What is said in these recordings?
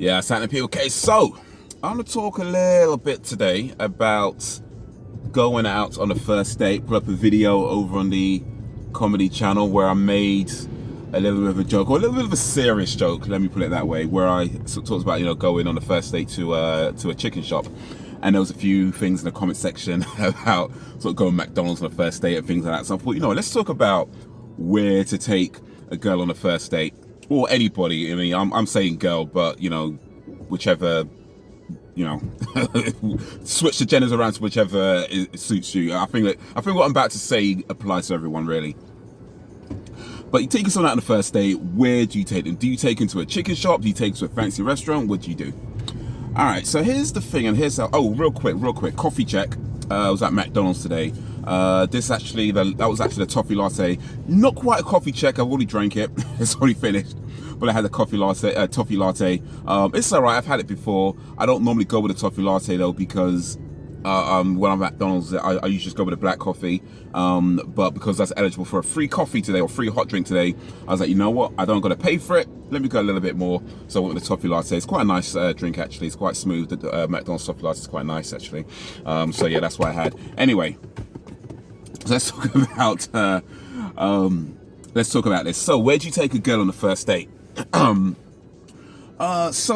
Yeah, Santa P. Okay, so I'm gonna talk a little bit today about going out on a first date. Put up a video over on the comedy channel where I made a little bit of a joke, or a little bit of a serious joke, let me put it that way, where I sort of talked about, going on a first date to a chicken shop. And there was a few things in the comment section about sort of going to McDonald's on a first date and things like that. So I thought, let's talk about where to take a girl on a first date, or anybody. I mean, I'm saying girl, but whichever, switch the genders around to whichever suits you. I think what I'm about to say applies to everyone, really. But you take someone out on a first date, where do you take them? Do you take them to a chicken shop? Do you take them to a fancy restaurant? What do you do? All right, so here's the thing, and here's how. Oh, real quick, coffee check. I was at McDonald's today. That was actually the toffee latte. Not quite a coffee check. I've already drank it. It's already finished. But I had a toffee latte. It's alright. I've had it before. I don't normally go with a toffee latte though, because when I'm at McDonald's, I usually just go with a black coffee. But because that's eligible for a free coffee today, or free hot drink today, I was like, you know what? I don't got to pay for it. Let me go a little bit more. So I went with the toffee latte. It's quite a nice drink, actually. It's quite smooth. The McDonald's toffee latte is quite nice, actually. So yeah, that's what I had. Anyway, so let's talk about this. So where do you take a girl on the first date? So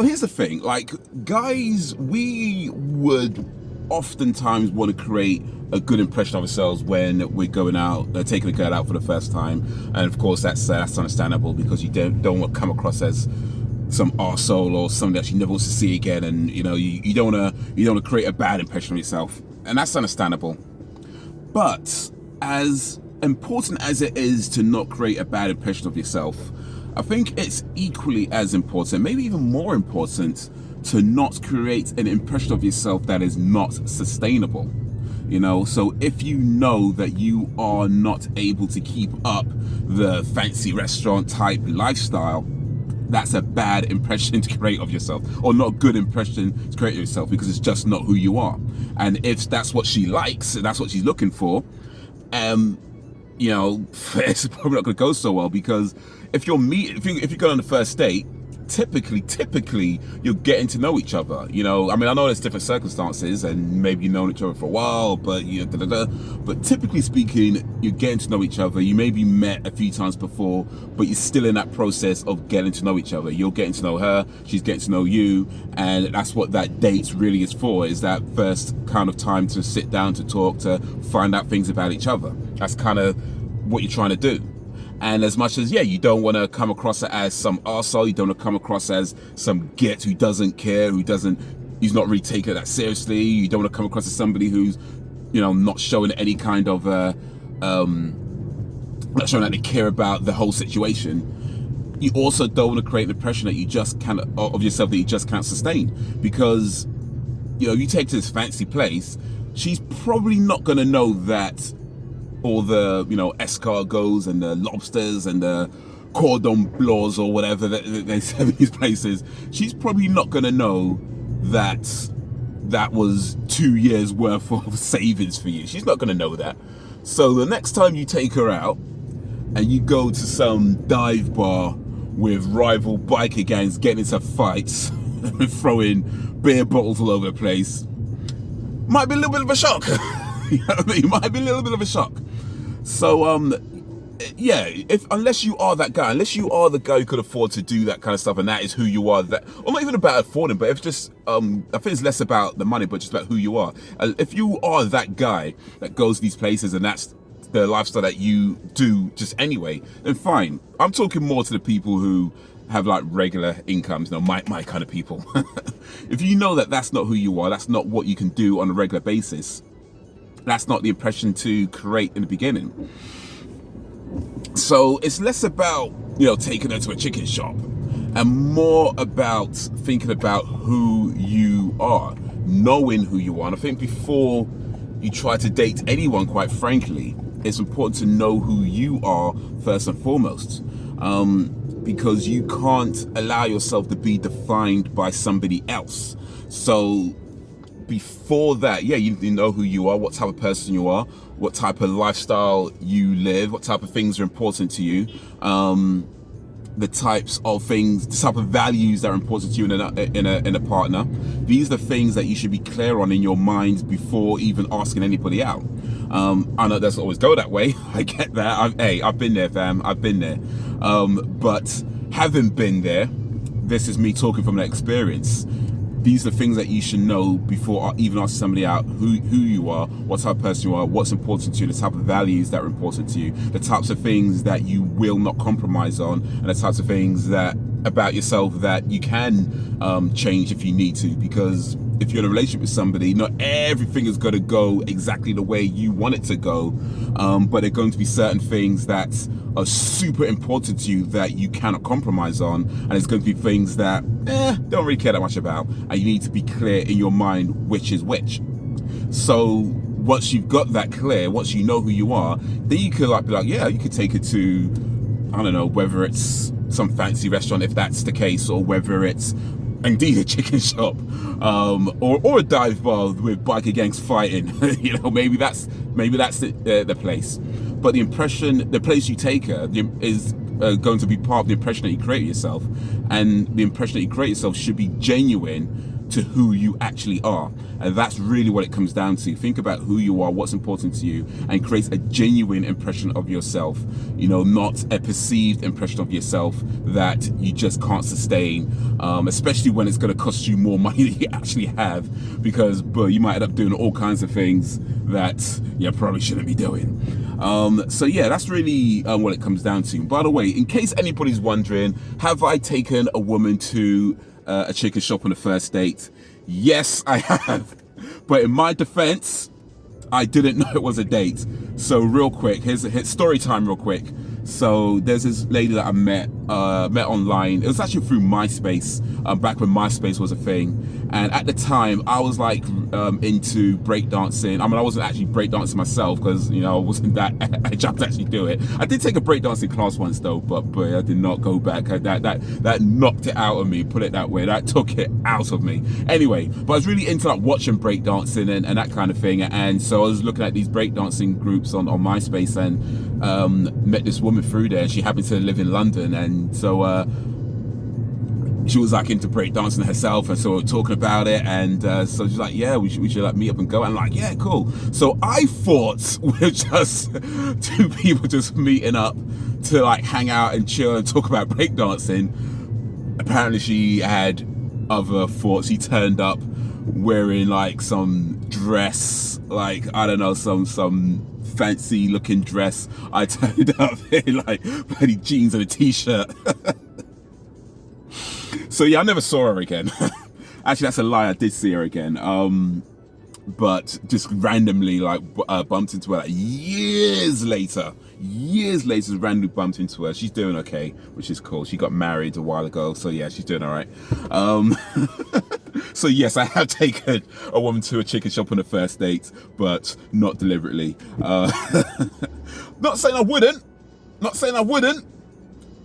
here's the thing. Like, guys, we would oftentimes want to create a good impression of ourselves when we're going out, taking a girl out for the first time, and of course that's understandable, because you don't want to come across as some arsehole or somebody that you never wants to see again, and you don't want to create a bad impression of yourself, and that's understandable. But as important as it is to not create a bad impression of yourself, I think it's equally as important, maybe even more important, to not create an impression of yourself that is not sustainable. So if you know that you are not able to keep up the fancy restaurant type lifestyle, that's a bad impression to create of yourself, or not a good impression to create of yourself, because it's just not who you are. And if that's what she likes, and that's what she's looking for, it's probably not going to go so well, because if you go on the first date, typically you're getting to know each other. I know there's different circumstances, and maybe you've known each other for a while, but but typically speaking, you're getting to know each other. You maybe met a few times before, but you're still in that process of getting to know each other. You're getting to know her, she's getting to know you, and that's what that date really is for, is that first kind of time to sit down, to talk, to find out things about each other. That's kind of what you're trying to do. And as much as, you don't want to come across as some arsehole, you don't want to come across as some git who doesn't care, who's not really taking it that seriously. You don't want to come across as somebody who's, not showing any kind of, not showing that they care about the whole situation. You also don't want to create an impression that you just can't, of yourself, that you just can't sustain. Because, you take to this fancy place, she's probably not going to know that all the escargots and the lobsters and the cordon bleus or whatever they serve in these places, she's probably not going to know that was 2 years worth of savings for you. She's not going to know that. So the next time you take her out and you go to some dive bar with rival biker gangs getting into fights and throwing beer bottles all over the place, might be a little bit of a shock. It might be a little bit of a shock. So, unless you are that guy, unless you are the guy who could afford to do that kind of stuff, and that is who you are, or not even about affording, but if just, I think it's less about the money, but just about who you are. If you are that guy that goes to these places and that's the lifestyle that you do just anyway, then fine. I'm talking more to the people who have like regular incomes, my kind of people. If you know that that's not who you are, that's not what you can do on a regular basis, that's not the impression to create in the beginning. So it's less about, taking her to a chicken shop, and more about thinking about who you are, knowing who you are. And I think before you try to date anyone, quite frankly, it's important to know who you are first and foremost. Because you can't allow yourself to be defined by somebody else. So before that, you know who you are, what type of person you are, what type of lifestyle you live, what type of things are important to you. the types of things, the type of values that are important to you in a partner. These are the things that you should be clear on in your mind before even asking anybody out. I know it doesn't always go that way. I get that. I've been there, fam. I've been there. But having been there, this is me talking from an experience. These are things that you should know before even asking somebody out who you are, what type of person you are, what's important to you, the type of values that are important to you, the types of things that you will not compromise on, and the types of things that about yourself that you can change if you need to. Because if you're in a relationship with somebody, not everything is going to go exactly the way you want it to go, but there are going to be certain things that are super important to you that you cannot compromise on, and it's going to be things that don't really care that much about, and you need to be clear in your mind which is which. So once you've got that clear, once you know who you are, then you could be like, yeah, you could take it to, I don't know, whether it's some fancy restaurant if that's the case, or whether it's indeed a chicken shop, or a dive bar with biker gangs fighting. Maybe that's the place. But the place you take her is going to be part of the impression that you create of yourself, and the impression that you create yourself should be genuine to who you actually are. And that's really what it comes down to. Think about who you are, what's important to you, and create a genuine impression of yourself, not a perceived impression of yourself that you just can't sustain, especially when it's going to cost you more money than you actually have, because you might end up doing all kinds of things that you probably shouldn't be doing. So yeah, that's really what it comes down to. By the way, in case anybody's wondering, have I taken a woman to a chicken shop on the first date? Yes, I have. But in my defense, I didn't know it was a date. So real quick, here's story time real quick. So there's this lady that I met online. It was actually through MySpace, back when MySpace was a thing. And at the time, I was like into breakdancing. I mean, I wasn't actually breakdancing myself because, I wasn't that agile to actually do it. I did take a breakdancing class once though, but I did not go back. That knocked it out of me, put it that way. That took it out of me. Anyway, but I was really into like watching breakdancing and that kind of thing. And so I was looking at these breakdancing groups on MySpace, and met this woman through there. She happened to live in London, and so she was like into breakdancing herself, and so we were talking about it, and so she's like, yeah, we should like meet up and go. And I'm like, yeah, cool. So I thought we're just two people just meeting up to like hang out and chill and talk about breakdancing. Apparently she had other thoughts. She turned up wearing like some dress, like, I don't know, some fancy looking dress. I turned up in like bloody jeans and a t-shirt. So yeah, I never saw her again. Actually, that's a lie. I did see her again. But just randomly like bumped into her like years later, randomly bumped into her. She's doing okay, which is cool. She got married a while ago, so yeah, she's doing all right. So yes, I have taken a woman to a chicken shop on a first date, but not deliberately. Not saying I wouldn't.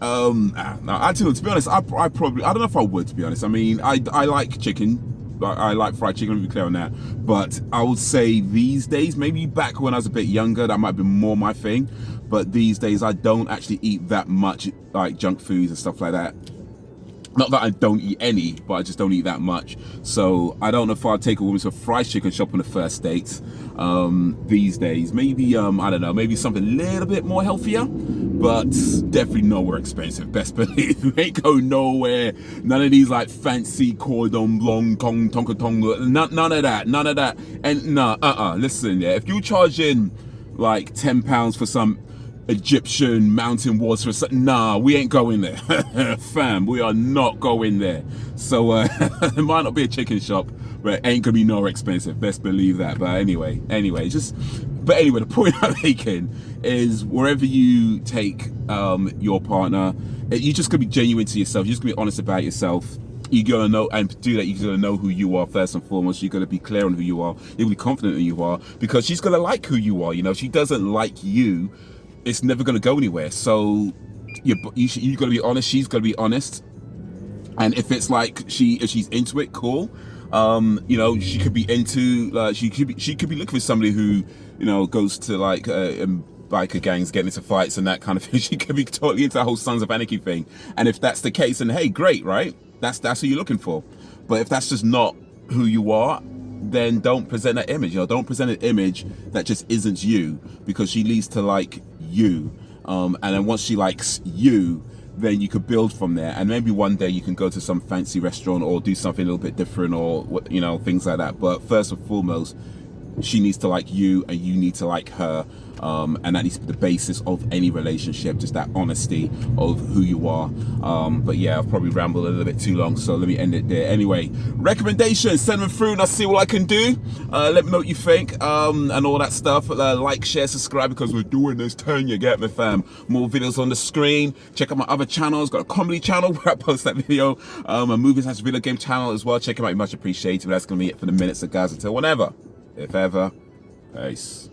No, actually, to be honest, I probably, I don't know if I would, to be honest. I mean, I like chicken. I like fried chicken, let me be clear on that. But I would say these days, maybe back when I was a bit younger, that might be more my thing. But these days, I don't actually eat that much like junk foods and stuff like that. Not that I don't eat any, but I just don't eat that much. So I don't know if I'd take a woman to a fried chicken shop on the first date these days. Maybe, I don't know, maybe something a little bit more healthier, but definitely nowhere expensive. Best believe. You ain't go nowhere. None of these like fancy cordon blanc, tonka tong, none of that. And listen, yeah, if you're charging like £10 for some Egyptian mountain water or something, nah, we ain't going there. Fam, we are not going there. So it might not be a chicken shop, but it ain't gonna be nowhere expensive, best believe that. But anyway, the point I'm making is wherever you take your partner, you're just gonna be genuine to yourself. You're just gonna be honest about yourself. You're gonna know, and to do that, you're gonna know who you are first and foremost. You're gonna be clear on who you are. You're gonna be confident who you are, because she's gonna like who you are. If she doesn't like you, it's never going to go anywhere. So you're going to be honest. She's going to be honest. And if it's like if she's into it, cool. She could be into she could be looking for somebody who goes to like biker gangs getting into fights and that kind of thing. She could be totally into the whole Sons of Anarchy thing. And if that's the case, then hey, great, right? That's who you're looking for. But if that's just not who you are, then don't present that image. Don't present an image that just isn't you, because she needs to like you. And then once she likes you, then you could build from there, and maybe one day you can go to some fancy restaurant or do something a little bit different, or things like that. But first and foremost, she needs to like you and you need to like her, and that needs to be the basis of any relationship, just that honesty of who you are. But yeah, I've probably rambled a little bit too long, so let me end it there. Anyway, recommendations, send them through and I'll see what I can do. Let me know what you think, and all that stuff. Like, share, subscribe, because we're doing this thing, you get me, fam. More videos on the screen. Check out my other channels. Got a comedy channel where I post that video, a movies/video game channel as well. Check them out, much appreciated. But that's gonna be it for the minutes, so guys, until whenever, if ever, peace.